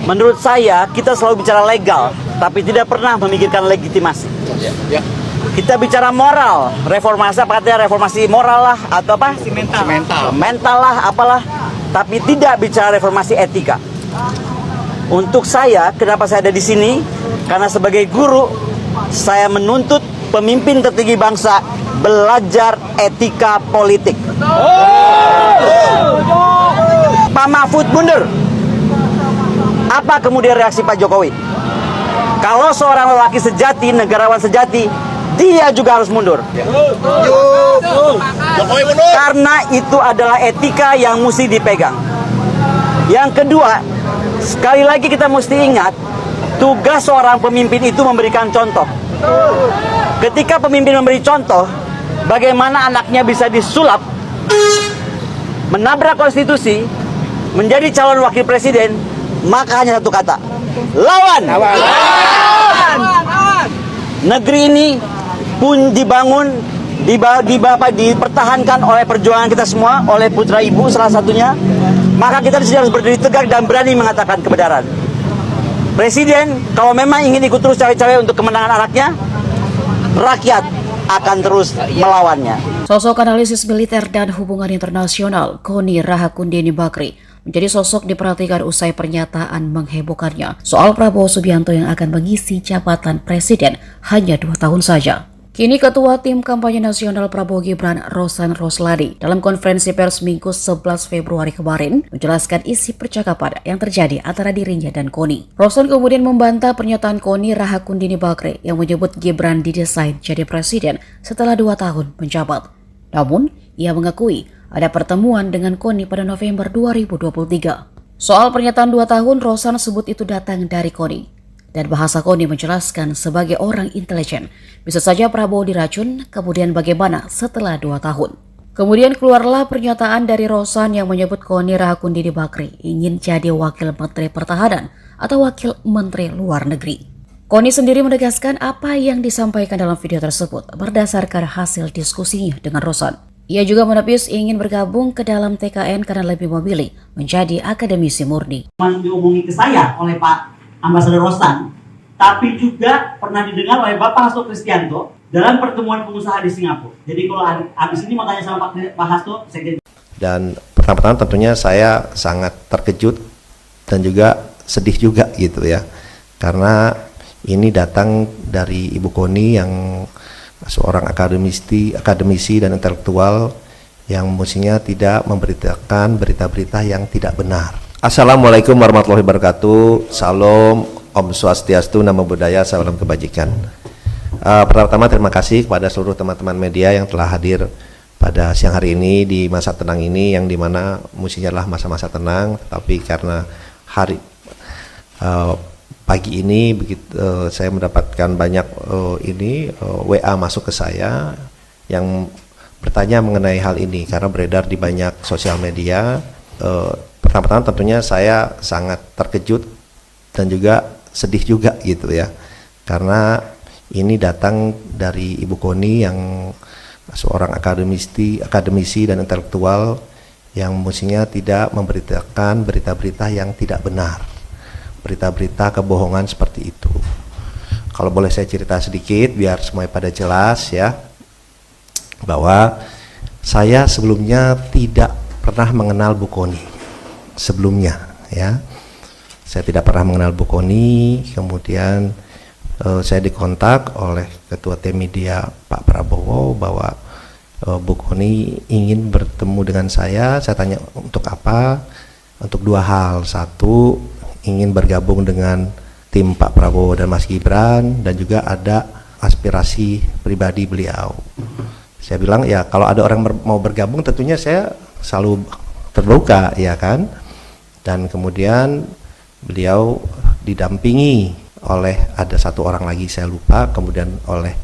Menurut saya, kita selalu bicara legal, tapi tidak pernah memikirkan legitimasi. Kita bicara moral, reformasi, apa katanya reformasi moral lah, atau apa? Mental lah, apalah. Tapi tidak bicara reformasi etika. Untuk saya, kenapa saya ada di sini? Karena sebagai guru, saya menuntut pemimpin tertinggi bangsa belajar etika politik. Pak Mahfud mundur. Apa kemudian reaksi Pak Jokowi? Kalau seorang lelaki sejati, negarawan sejati, dia juga harus mundur. Jokowi mundur. Karena itu adalah etika yang mesti dipegang. Yang kedua, sekali lagi kita mesti ingat, tugas seorang pemimpin itu memberikan contoh. Ketika pemimpin memberi contoh, bagaimana anaknya bisa disulap, menabrak konstitusi, menjadi calon wakil presiden, maka hanya satu kata, lawan. Negeri ini pun dibangun, dipertahankan oleh perjuangan kita semua, oleh putra ibu salah satunya. Maka kita harus berdiri tegak dan berani mengatakan kebenaran. Presiden kalau memang ingin ikut terus cawe-cawe untuk kemenangan anaknya, rakyat akan terus melawannya. Sosok analisis militer dan hubungan internasional Koni Rahakundini Bakri menjadi sosok diperhatikan usai pernyataan menghebohkannya soal Prabowo Subianto yang akan mengisi jabatan presiden hanya 2 tahun saja. Kini Ketua Tim Kampanye Nasional Prabowo Gibran, Rosan Roslani, dalam konferensi pers Minggu 11 Februari kemarin, menjelaskan isi percakapan yang terjadi antara dirinya dan Koni. Rosan kemudian membantah pernyataan Koni Rahakundini Bakri yang menyebut Gibran didesain jadi presiden setelah 2 tahun menjabat. Namun, ia mengakui ada pertemuan dengan Koni pada November 2023. Soal pernyataan 2 tahun, Rosan sebut itu datang dari Koni. Dan bahasa Koni menjelaskan sebagai orang intelijen, bisa saja Prabowo diracun, kemudian bagaimana setelah 2 tahun. Kemudian keluarlah pernyataan dari Rosan yang menyebut Koni Rahakundini Bakri ingin jadi wakil menteri pertahanan atau wakil menteri luar negeri. Koni sendiri menegaskan apa yang disampaikan dalam video tersebut berdasarkan hasil diskusinya dengan Rosan. Ia juga menepis ingin bergabung ke dalam TKN karena lebih memilih menjadi akademisi murni. Diomongi ke saya oleh Pak Ambasador Rosan, tapi juga pernah didengar oleh Bapak Hasto Kristianto dalam pertemuan pengusaha di Singapura. Jadi kalau habis ini mau tanya sama Pak Hasto, saya... Dan pertama-tama tentunya saya sangat terkejut dan juga sedih juga gitu ya, karena ini datang dari Ibu Koni yang seorang akademisi dan intelektual yang mestinya tidak memberitakan berita-berita yang tidak benar. Assalamualaikum warahmatullahi wabarakatuh. Salam, Om Swastiastu, Namo Buddhaya, salam kebajikan. Pertama-tama terima kasih kepada seluruh teman-teman media yang telah hadir pada siang hari ini di masa tenang ini, yang dimana mestinya adalah masa-masa tenang, tapi karena pagi ini begitu saya mendapatkan banyak WA masuk ke saya yang bertanya mengenai hal ini karena beredar di banyak sosial media. Pertama-tama tentunya saya sangat terkejut dan juga sedih juga gitu ya, karena ini datang dari Ibu Koni yang seorang akademisi dan intelektual yang mestinya tidak memberitakan berita-berita yang tidak benar, berita-berita kebohongan seperti itu. Kalau boleh saya cerita sedikit biar semuanya pada jelas ya, bahwa saya sebelumnya tidak pernah mengenal Bu Koni. Sebelumnya ya, saya tidak pernah mengenal Bu Koni. Kemudian saya dikontak oleh Ketua Tim Media Pak Prabowo bahwa Bu Koni ingin bertemu dengan saya. Saya tanya untuk apa? Untuk 2 hal. Satu, ingin bergabung dengan tim Pak Prabowo dan Mas Gibran, dan juga ada aspirasi pribadi beliau. Saya bilang ya kalau ada orang mau bergabung tentunya saya selalu terbuka ya kan. Dan kemudian beliau didampingi oleh ada 1 orang lagi saya lupa, kemudian oleh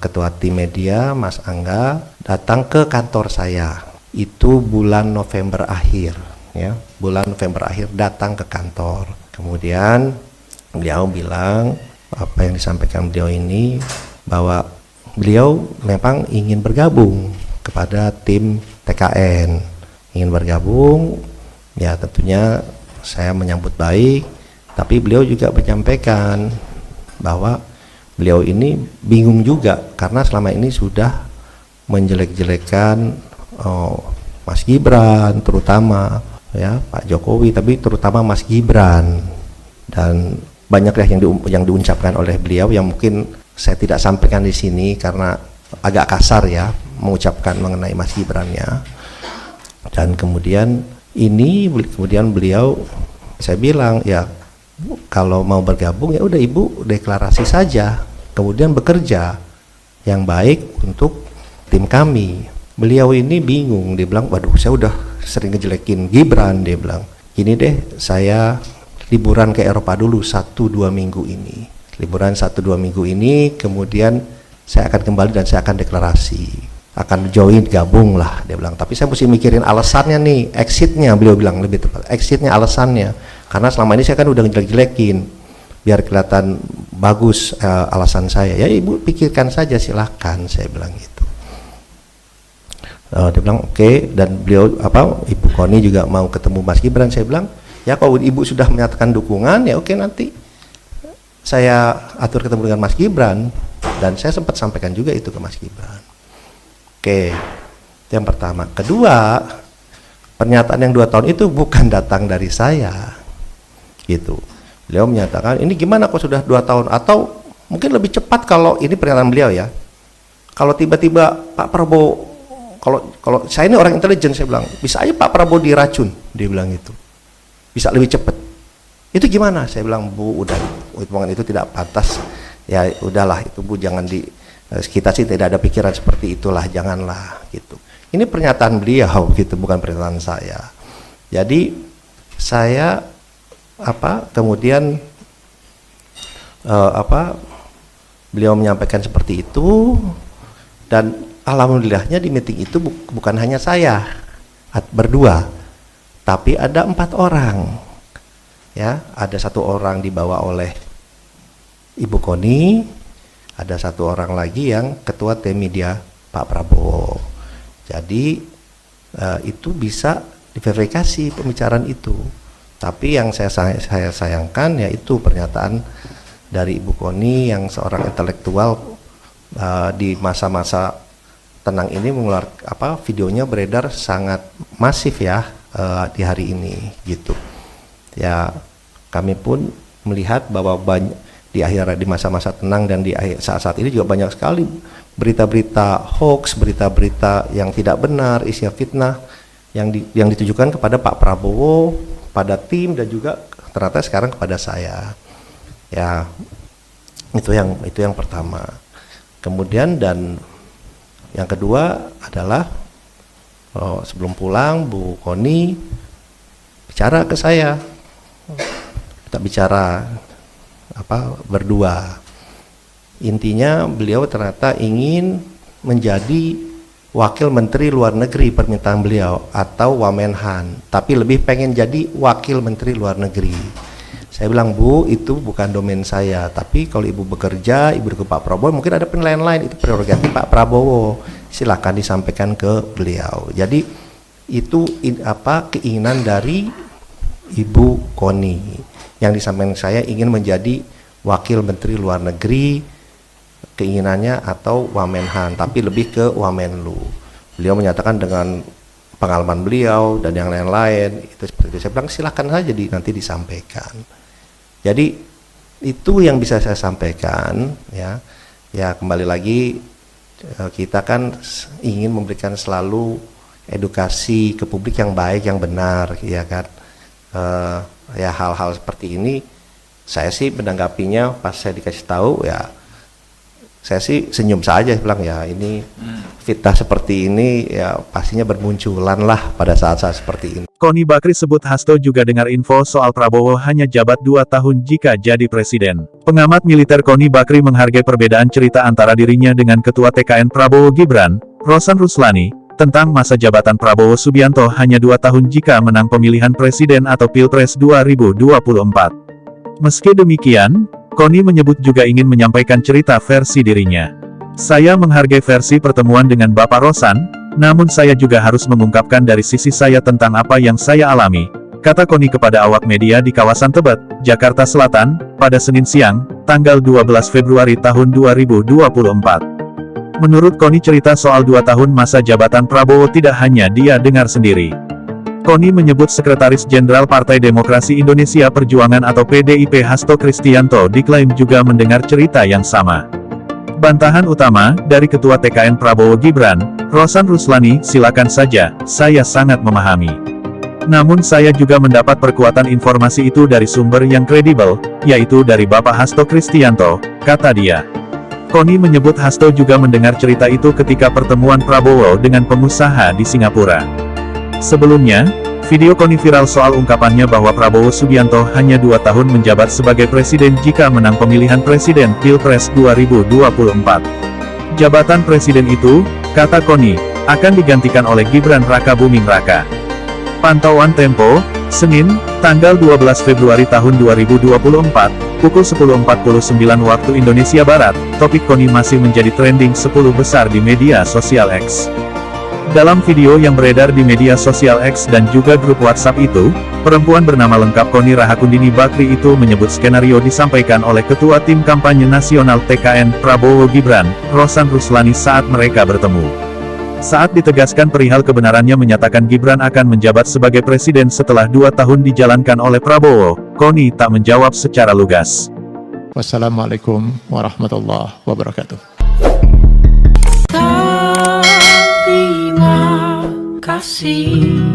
Ketua Tim Media Mas Angga datang ke kantor saya. Itu bulan November akhir ya, bulan November akhir datang ke kantor. Kemudian beliau bilang apa yang disampaikan beliau ini, bahwa beliau memang ingin bergabung kepada tim TKN, ingin bergabung. Ya tentunya saya menyambut baik Tapi beliau juga menyampaikan bahwa beliau ini bingung juga karena selama ini sudah menjelek-jelekan Mas Gibran terutama, ya Pak Jokowi, tapi terutama Mas Gibran, dan banyak yang diucapkan oleh beliau yang mungkin saya tidak sampaikan di sini karena agak kasar ya mengucapkan mengenai Mas Gibran ya. Dan kemudian beliau, saya bilang ya kalau mau bergabung ya udah Ibu deklarasi saja, kemudian bekerja yang baik untuk tim kami. Beliau ini bingung, dia bilang waduh saya udah sering ngejelekin Gibran, dia bilang gini deh, saya liburan ke Eropa dulu 1-2 minggu ini, liburan 1-2 minggu ini, kemudian saya akan kembali dan saya akan deklarasi, akan join, gabung lah, dia bilang. Tapi saya mesti mikirin alasannya nih, exitnya, beliau bilang lebih tepat, exitnya, alasannya, karena selama ini saya kan udah ngejelek-jelekin, biar kelihatan bagus alasan saya. Ya Ibu pikirkan saja, silahkan, saya bilang gitu. Dia bilang oke, dan beliau Ibu Koni juga mau ketemu Mas Gibran. Saya bilang ya kalau Ibu sudah menyatakan dukungan ya oke, nanti saya atur ketemu dengan Mas Gibran, dan saya sempat sampaikan juga itu ke Mas Gibran. Oke, itu yang pertama. Kedua, pernyataan yang 2 tahun itu bukan datang dari saya gitu. Beliau menyatakan ini gimana kok sudah 2 tahun, atau mungkin lebih cepat kalau ini pernyataan beliau ya, kalau tiba-tiba Pak Prabowo, kalau saya ini orang intelijen, saya bilang bisa aja Pak Prabowo diracun, dia bilang gitu, bisa lebih cepat. Itu gimana? Saya bilang Bu, udah hitungan itu tidak pantas ya, udahlah itu Bu, jangan kita sih tidak ada pikiran seperti itulah, janganlah gitu. Ini pernyataan beliau gitu, bukan pernyataan saya. Jadi saya kemudian beliau menyampaikan seperti itu, dan alhamdulillahnya di meeting itu bukan hanya saya berdua, tapi ada 4 orang ya. Ada 1 orang dibawa oleh Ibu Koni, ada 1 orang lagi yang ketua tim media Pak Prabowo. Jadi itu bisa diverifikasi pembicaraan itu. Tapi yang saya sayangkan yaitu pernyataan dari Ibu Koni yang seorang intelektual di masa-masa tenang ini mengeluarkan videonya beredar sangat masif ya di hari ini gitu. Ya kami pun melihat bahwa di masa-masa tenang dan di saat-saat ini juga banyak sekali berita-berita hoax, berita-berita yang tidak benar, isinya fitnah yang ditujukan kepada Pak Prabowo, pada tim, dan juga ternyata sekarang kepada saya. Ya itu yang pertama. Kemudian dan yang kedua adalah sebelum pulang Bu Koni bicara ke saya, kita bicara berdua. Intinya beliau ternyata ingin menjadi wakil menteri luar negeri, permintaan beliau, atau Wamenhan, tapi lebih pengen jadi wakil menteri luar negeri. Saya bilang Bu, itu bukan domain saya, tapi kalau Ibu bekerja, Ibu ke Pak Prabowo, mungkin ada penilaian lain, itu prerogatif Pak Prabowo, silakan disampaikan ke beliau. Jadi itu keinginan dari Ibu Koni yang disampaikan saya, ingin menjadi wakil menteri luar negeri, keinginannya, atau Wamenhan, tapi lebih ke Wamenlu. Beliau menyatakan dengan pengalaman beliau dan yang lain-lain itu seperti itu. Saya bilang silakan saja nanti disampaikan. Jadi itu yang bisa saya sampaikan ya. Ya kembali lagi kita kan ingin memberikan selalu edukasi ke publik yang baik, yang benar, ya kan. Ya hal-hal seperti ini saya sih menanggapinya pas saya dikasih tahu ya, saya sih senyum saja, bilang ya ini fitnah seperti ini ya pastinya bermunculan lah pada saat-saat seperti ini. Koni Bakri sebut Hasto juga dengar info soal Prabowo hanya jabat 2 tahun jika jadi presiden. Pengamat militer Koni Bakri menghargai perbedaan cerita antara dirinya dengan Ketua TKN Prabowo Gibran, Rosan Ruslani, tentang masa jabatan Prabowo Subianto hanya 2 tahun jika menang pemilihan presiden atau Pilpres 2024. Meski demikian, Koni menyebut juga ingin menyampaikan cerita versi dirinya. Saya menghargai versi pertemuan dengan Bapak Rosan, namun saya juga harus mengungkapkan dari sisi saya tentang apa yang saya alami, kata Koni kepada awak media di kawasan Tebet, Jakarta Selatan, pada Senin siang, tanggal 12 Februari tahun 2024. Menurut Koni, cerita soal 2 tahun masa jabatan Prabowo tidak hanya dia dengar sendiri. Koni menyebut Sekretaris Jenderal Partai Demokrasi Indonesia Perjuangan atau PDIP Hasto Kristianto diklaim juga mendengar cerita yang sama. Bantahan utama dari Ketua TKN Prabowo Gibran, Rosan Ruslani, silakan saja, saya sangat memahami. Namun saya juga mendapat perkuatan informasi itu dari sumber yang kredibel, yaitu dari Bapak Hasto Kristianto, kata dia. Koni menyebut Hasto juga mendengar cerita itu ketika pertemuan Prabowo dengan pengusaha di Singapura. Sebelumnya, video Koni viral soal ungkapannya bahwa Prabowo Subianto hanya 2 tahun menjabat sebagai presiden jika menang pemilihan presiden Pilpres 2024. Jabatan presiden itu, kata Koni, akan digantikan oleh Gibran Rakabuming Raka. Pantauan Tempo, Senin, tanggal 12 Februari tahun 2024, pukul 10.49 waktu Indonesia Barat, topik Koni masih menjadi trending 10 besar di media sosial X. Dalam video yang beredar di media sosial X dan juga grup WhatsApp itu, perempuan bernama lengkap Koni Rahakundini Bakri itu menyebut skenario disampaikan oleh Ketua Tim Kampanye Nasional TKN Prabowo Gibran, Rosan Ruslani saat mereka bertemu. Saat ditegaskan perihal kebenarannya menyatakan Gibran akan menjabat sebagai presiden setelah 2 tahun dijalankan oleh Prabowo, Koni tak menjawab secara lugas. Wassalamualaikum warahmatullahi wabarakatuh. Terima kasih.